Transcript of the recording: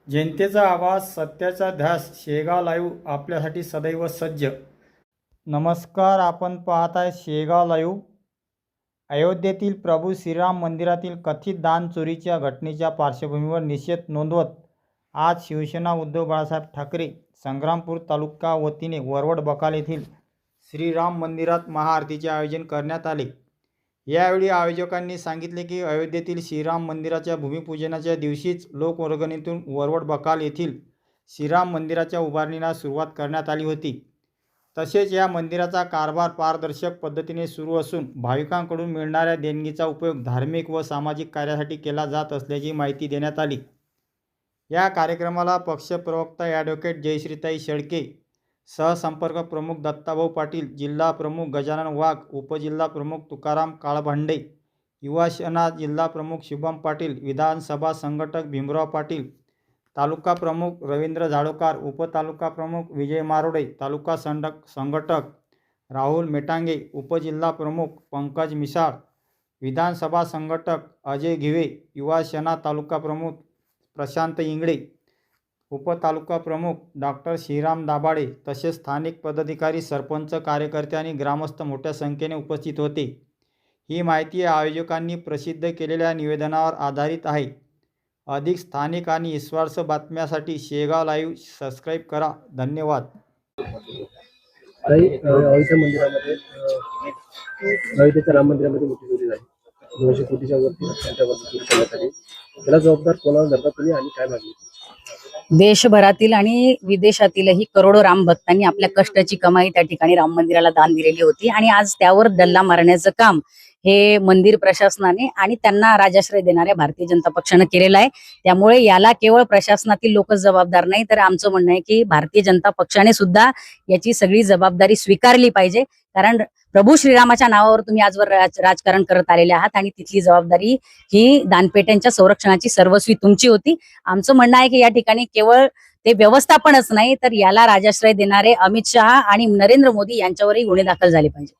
जनतेचा आवाज, सत्याचा ध्यास, शेगाव लाईव्ह आपल्यासाठी सदैव सज्ज. नमस्कार, आपण पाहताय शेगाव लाईव्ह. अयोध्येतील प्रभू श्रीराम मंदिरातील कथित दान चोरीच्या घटनेच्या पार्श्वभूमीवर निषेध नोंदवत आज शिवसेना उद्धव बाळासाहेब ठाकरे संग्रामपूर तालुका वतीने वरवड बकाल येथील श्रीराम मंदिरात महाआरतीचे आयोजन करण्यात आले. यावेळी आयोजकांनी सांगितले की अयोध्येतील श्रीराम मंदिराच्या भूमिपूजनाच्या दिवशीच लोकवर्गणीतून वरवड बकाल येथील श्रीराम मंदिराच्या उभारणीला सुरुवात करण्यात आली होती. तसेच या मंदिराचा कारभार पारदर्शक पद्धतीने सुरू असून भाविकांकडून मिळणाऱ्या देणगीचा उपयोग धार्मिक व सामाजिक कार्यासाठी केला जात असल्याची माहिती देण्यात आली. या कार्यक्रमाला पक्षप्रवक्ता ॲडव्होकेट जयश्रीताई शेळके, सहसंपर्क प्रमुख दत्ताभाऊ पाटील, जिल्हा प्रमुख गजानन वाघ, उपजिल्हा प्रमुख तुकाराम काळभांडे, युवा सेना जिल्हा प्रमुख शुभम पाटील, विधानसभा संघटक भीमराव पाटील, तालुका प्रमुख रवींद्र झाडोकार, उपतालुका प्रमुख विजय मारोडे, तालुका संघटक राहुल मेटांगे, उपजिल्हा प्रमुख पंकज मिसाळ, विधानसभा संघटक अजय घिवे, युवा सेना तालुका प्रमुख प्रशांत इंगळे, उपतालुका प्रमुख डॉक्टर श्रीराम दाभाडे तसेच स्थानिक पदाधिकारी, सरपंच, कार्यकर्ते आणि ग्रामस्थ मोठ्या संख्येने उपस्थित होते. ही माहिती आयोजकांनी प्रसिद्ध केलेल्या निवेदनावर आधारित आहे. अधिक स्थानिक आणि विश्वास बातम्यासाठी शेगाव लाईव्ह सबस्क्राईब करा. धन्यवाद. अयोध्या मंदिरामध्ये अयोध्येच्या राम मंदिरामध्ये मोठी चोरी झाली. 200 कोटीच्या वरती चोरी करण्यात आली. त्याला जबाबदार कोणाला धरता तुम्ही आणि काय मागणी? देशभरातील आणि विदेशातीलही करोडो राम भक्तांनी आपल्या कष्टाची कमाई त्या ठिकाणी राम मंदिराला दान दिलेली होती आणि आज त्यावर डल्ला मारण्याचं काम हे मंदिर प्रशासनाने आणि त्यांना राजाश्रय देणाऱ्या भारतीय जनता पक्षाने केलेलं आहे. त्यामुळे याला केवळ प्रशासनातील लोक जबाबदार नाही, तर आमचं म्हणणं आहे की भारतीय जनता पक्षाने सुद्धा याची सगळी जबाबदारी स्वीकारली पाहिजे. कारण प्रभू श्रीरामाच्या नावावर तुम्ही आजवर राजकारण करत आलेले आहात आणि तिथली जबाबदारी ही दानपेट्यांच्या संरक्षणाची सर्वस्वी तुमची होती. आमचं म्हणणं आहे की या ठिकाणी केवळ ते व्यवस्थापनच नाही, तर याला राजाश्रय देणारे अमित शहा आणि नरेंद्र मोदी यांच्यावरही गुन्हे दाखल झाले पाहिजे.